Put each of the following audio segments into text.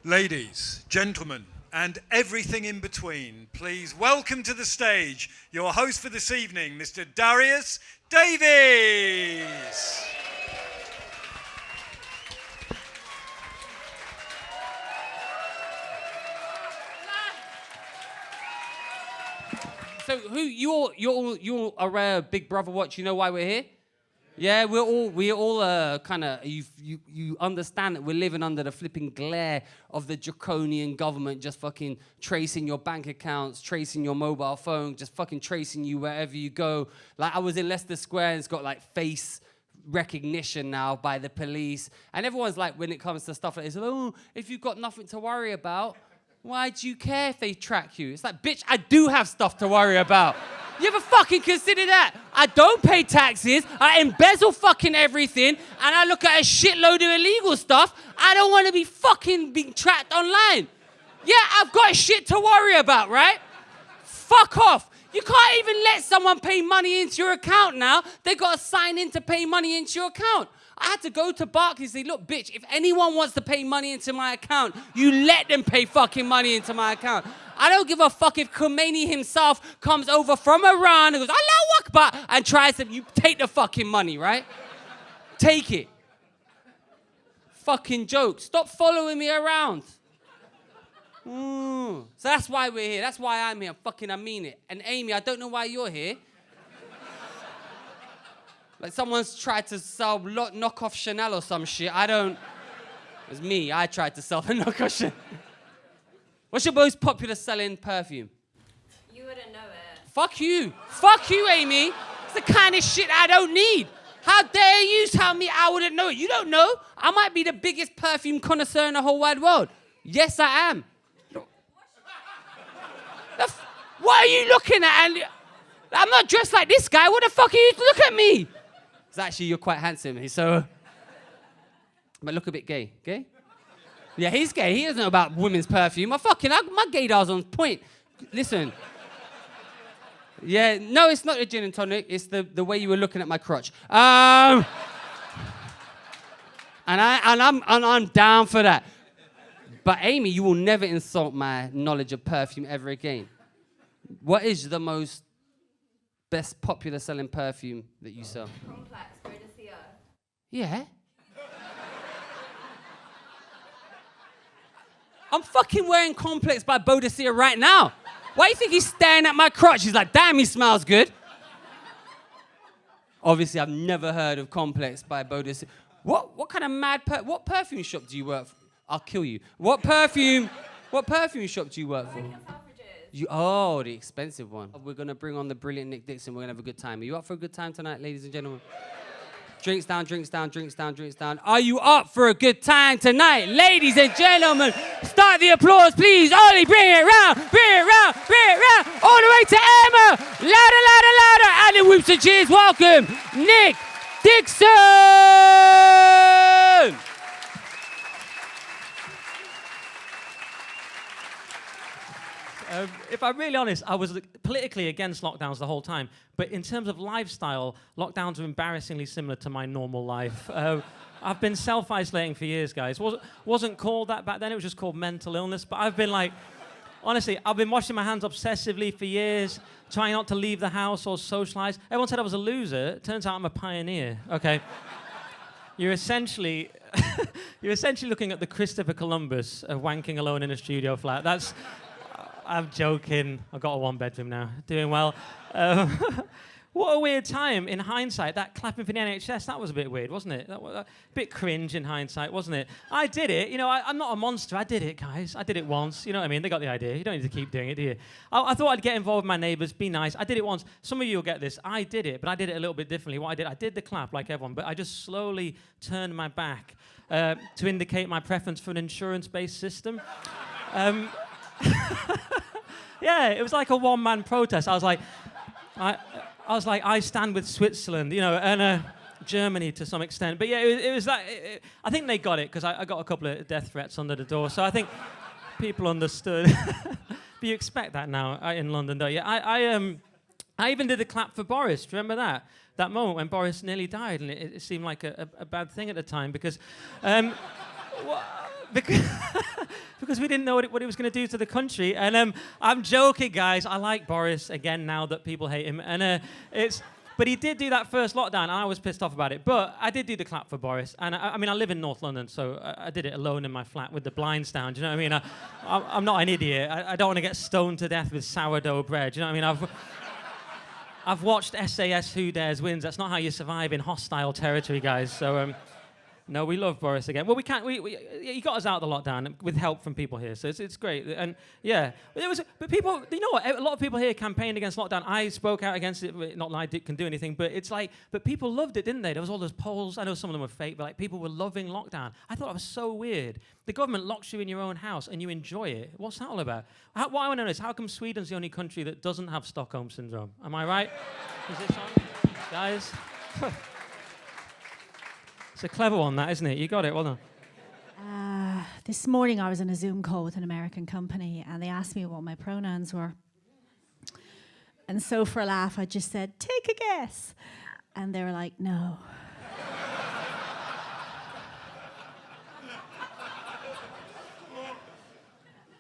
Ladies, gentlemen, and everything in between, please welcome to the stage your host for this evening, Mr. Darius Davies. So, you are Big Brother watch. You know why we're here? Yeah, we're all kind of you understand that we're living under the flipping glare of the draconian government just fucking tracing your bank accounts, tracing your mobile phone, just fucking tracing you wherever you go. Like I was in Leicester Square and it's got like face recognition now by the police, and everyone's like, when it comes to stuff like this, oh, if you've got nothing to worry about, why do you care if they track you? It's like, bitch, I do have stuff to worry about. You ever fucking consider that? I don't pay taxes, I embezzle fucking everything, and I look at a shitload of illegal stuff. I don't want to be fucking being tracked online. Yeah, I've got shit to worry about, right? Fuck off. You can't even let someone pay money into your account now. They got to sign in to pay money into your account. I had to go to Bourke and say, look, bitch, if anyone wants to pay money into my account, you let them pay fucking money into my account. I don't give a fuck if Khomeini himself comes over from Iran and goes, Allahu Akbar, and tries to, you take the fucking money, right? Take it. Fucking joke. Stop following me around. So that's why we're here. That's why I'm here. I mean it. And Amy, I don't know why you're here. Like someone's tried to sell knockoff Chanel or some shit. It's me. I tried to sell the knockoff Chanel. What's your most popular selling perfume? You wouldn't know it. Fuck you. Fuck you, Amy. It's the kind of shit I don't need. How dare you tell me I wouldn't know it? You don't know. I might be the biggest perfume connoisseur in the whole wide world. Yes, I am. What are you looking at? And I'm not dressed like this guy. What the fuck are you? Look at me. It's actually, you're quite handsome. So, but look a bit gay. Gay? Yeah, he's gay. He doesn't know about women's perfume. My gaydar's on point. Listen. Yeah, no, it's not a gin and tonic. It's the way you were looking at my crotch. And I'm down for that. But Amy, you will never insult my knowledge of perfume ever again. What is the most best popular selling perfume that you sell? Complex, Bourke. Yeah. I'm fucking wearing Complex by Bourke right now. Why do you think he's staring at my crotch? He's like, damn, he smells good. Obviously, I've never heard of Complex by Bourke. What kind of mad what perfume shop do you work for? I'll kill you. What perfume shop do you work for? The expensive one. We're going to bring on the brilliant Nick Dixon. We're going to have a good time. Are you up for a good time tonight, ladies and gentlemen? Drinks down, drinks down, drinks down, drinks down. Are you up for a good time tonight, ladies and gentlemen? Start the applause, please. Ollie, bring it round, bring it round, bring it round. All the way to Emma. Louder, louder, louder. And the whoops and cheers. Welcome, Nick Dixon. If I'm really honest, I was politically against lockdowns the whole time. But in terms of lifestyle, lockdowns are embarrassingly similar to my normal life. I've been self-isolating for years, guys. Wasn't called that back then. It was just called mental illness. But I've been like, honestly, I've been washing my hands obsessively for years, trying not to leave the house or socialize. Everyone said I was a loser. Turns out I'm a pioneer. Okay. You're essentially looking at the Christopher Columbus of wanking alone in a studio flat. I'm joking. I've got a one-bedroom now. Doing well. What a weird time in hindsight. That clapping for the NHS, that was a bit weird, wasn't it? That was a bit cringe in hindsight, wasn't it? I did it. You know, I'm not a monster. I did it, guys. I did it once. You know what I mean? They got the idea. You don't need to keep doing it, do you? I thought I'd get involved with my neighbours, be nice. I did it once. Some of you will get this. I did it, but I did it a little bit differently. What I did the clap like everyone, but I just slowly turned my back to indicate my preference for an insurance-based system. Yeah, it was like a one-man protest. I was like, I stand with Switzerland, you know, and Germany to some extent. But yeah, it was that. I think they got it because I got a couple of death threats under the door. So I think people understood. But you expect that now in London, don't you? I even did a clap for Boris. Do you remember that? That moment when Boris nearly died, and it seemed like a bad thing at the time because because we didn't know what it was going to do to the country. And I'm joking, guys. I like Boris again now that people hate him. And but he did do that first lockdown, and I was pissed off about it. But I did do the clap for Boris. And I mean, I live in North London, so I did it alone in my flat with the blinds down. Do you know what I mean? I'm not an idiot. I don't want to get stoned to death with sourdough bread. Do you know what I mean? I've watched SAS Who Dares Wins. That's not how you survive in hostile territory, guys. So, no, we love Boris again. Well, we can't. He got us out of the lockdown with help from people here, so it's great. And yeah, but people, you know what? A lot of people here campaigned against lockdown. I spoke out against it. Not that I can do anything, but it's like, but people loved it, didn't they? There was all those polls. I know some of them were fake, but like people were loving lockdown. I thought it was so weird. The government locks you in your own house and you enjoy it. What's that all about? What I want to know is, how come Sweden's the only country that doesn't have Stockholm syndrome? Am I right? Is this on, guys? It's a clever one, that, isn't it? You got it, well done. This morning I was on a Zoom call with an American company and they asked me what my pronouns were. And so for a laugh, I just said, take a guess. And they were like, no.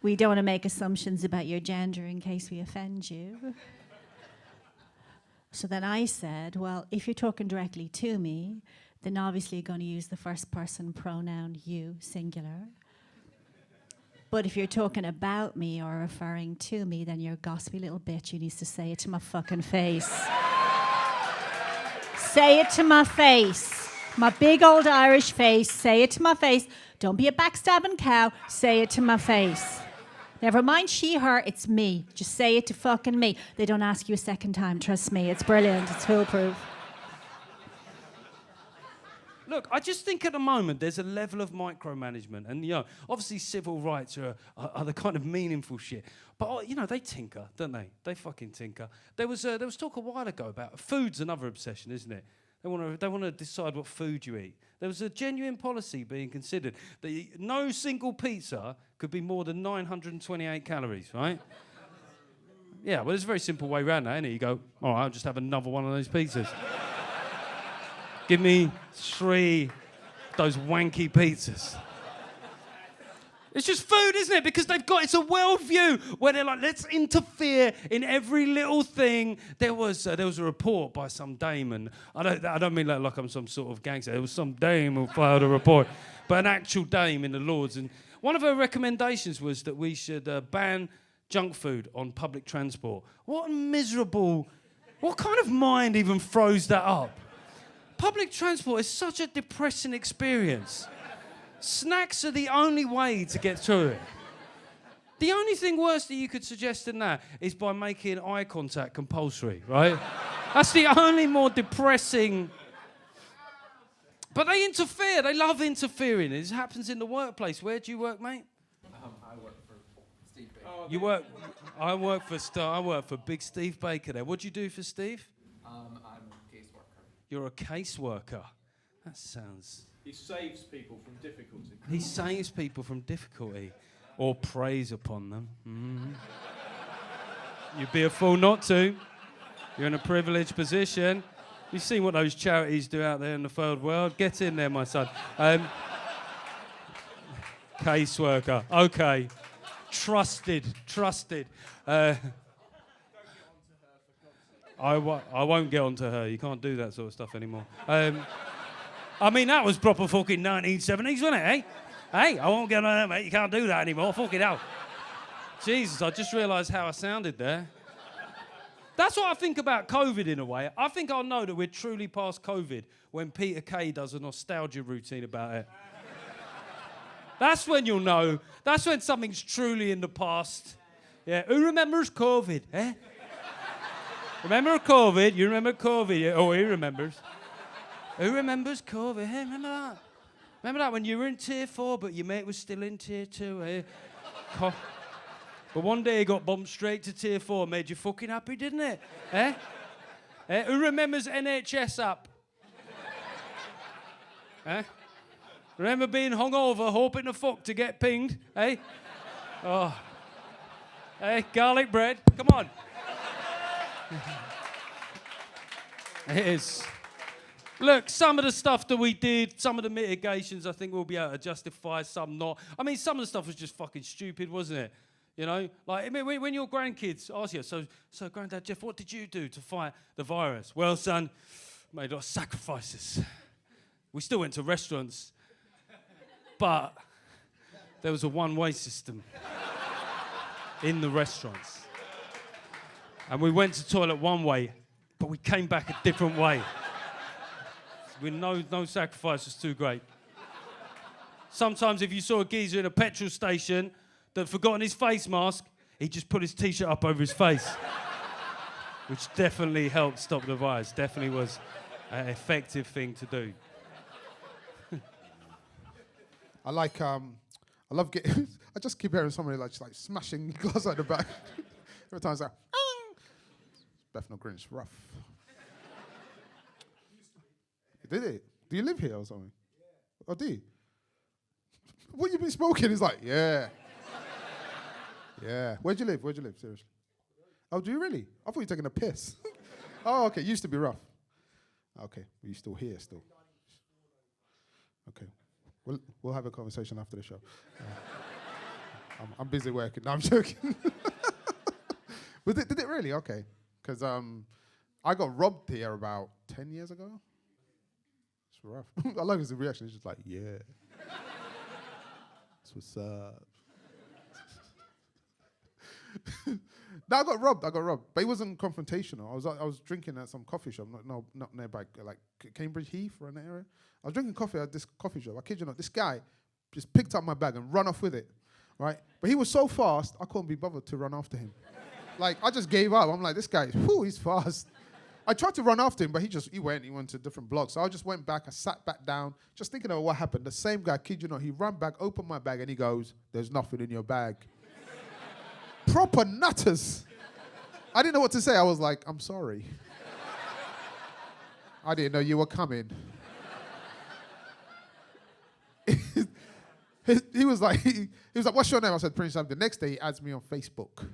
We don't want to make assumptions about your gender in case we offend you. So then I said, well, if you're talking directly to me, then obviously you're going to use the first person pronoun you, singular. But if you're talking about me or referring to me, then you're a gossipy little bitch who needs to say it to my fucking face. Say it to my face. My big old Irish face. Say it to my face. Don't be a backstabbing cow. Say it to my face. Never mind she, her, it's me. Just say it to fucking me. They don't ask you a second time, trust me. It's brilliant. It's foolproof. Look, I just think at the moment there's a level of micromanagement, and obviously civil rights are the kind of meaningful shit. But they tinker, don't they? They fucking tinker. There was talk a while ago about food's another obsession, isn't it? They want to decide what food you eat. There was a genuine policy being considered that no single pizza could be more than 928 calories, right? Yeah, well, there's a very simple way around that, isn't it? You go, all right, I'll just have another one of those pizzas. Give me 3 those wanky pizzas. It's just food, isn't it? Because it's a worldview where they're like, let's interfere in every little thing. There was a report by some dame, and I don't mean like I'm some sort of gangster. There was some dame who filed a report, but an actual dame in the Lords. And one of her recommendations was that we should ban junk food on public transport. What kind of mind even throws that up? Public transport is such a depressing experience. Snacks are the only way to get through it. The only thing worse that you could suggest than that is by making eye contact compulsory, right? That's the only more depressing. But they interfere. They love interfering. It happens in the workplace. Where do you work, mate? I work for Steve Baker. You work? I work for Big Steve Baker there. What do you do for Steve? I'm a caseworker. You're a caseworker. That sounds... He saves people from difficulty. He saves people from difficulty, or preys upon them. Mm. You'd be a fool not to. You're in a privileged position. You've seen what those charities do out there in the third world. Get in there, my son. Caseworker. Okay. Trusted. I won't get onto her. You can't do that sort of stuff anymore. I mean, that was proper fucking 1970s, wasn't it, eh? Hey, I won't get on that, mate. You can't do that anymore. Fuck it out. Jesus, I just realised how I sounded there. That's what I think about COVID in a way. I think I'll know that we're truly past COVID when Peter Kay does a nostalgia routine about it. That's when you'll know. That's when something's truly in the past. Yeah, who remembers COVID, eh? Remember COVID? You remember COVID? Yeah. Oh, he remembers. Who remembers COVID? Hey, remember that? Remember that when you were in tier 4, but your mate was still in tier 2, eh? But one day he got bumped straight to tier 4, made you fucking happy, didn't it? Eh? Who remembers NHS app? Eh? Remember being hungover, hoping to fuck to get pinged, eh? Oh. Hey, garlic bread, come on. It is. Look, some of the stuff that we did, some of the mitigations, I think we'll be able to justify, some not. I mean, some of the stuff was just fucking stupid, wasn't it? You know, like I mean, when your grandkids ask you, so Granddad Geoff, what did you do to fight the virus? Well, son, made a lot of sacrifices. We still went to restaurants, but there was a one-way system in the restaurants. And we went to toilet one way, but we came back a different way. With no sacrifice was too great. Sometimes if you saw a geezer in a petrol station that had forgotten his face mask, he'd just put his T-shirt up over his face. Which definitely helped stop the virus. Definitely was an effective thing to do. I love getting, I just keep hearing somebody like smashing glass out the back. Every time it's like, Bethnal Green's rough. Did it? Do you live here or something? Yeah. Oh, do you? What you been smoking? He's like, yeah. Yeah. Where'd you live? Seriously. Oh, do you really? I thought you were taking a piss. Oh, okay. Used to be rough. Okay. But you're still here still. Okay. We'll have a conversation after the show. I'm busy working. No, I'm joking. Did it really? Okay. Because I got robbed here about 10 years ago. It's rough. I like his reaction. He's just like, yeah. That's what's up. No, I got robbed. But it wasn't confrontational. I was drinking at some coffee shop, not nearby, like Cambridge Heath or in that area. I was drinking coffee at this coffee shop. I kid you not. This guy just picked up my bag and run off with it, right? But he was so fast, I couldn't be bothered to run after him. Like, I just gave up. I'm like, this guy, he's fast. I tried to run after him, but he went to a different block. So I just went back, I sat back down, just thinking of what happened. The same guy, kid you not, he ran back, opened my bag, and he goes, there's nothing in your bag. Proper nutters. I didn't know what to say. I was like, I'm sorry. I didn't know you were coming. he was like, what's your name? I said, Prince Abdi. The next day, he adds me on Facebook.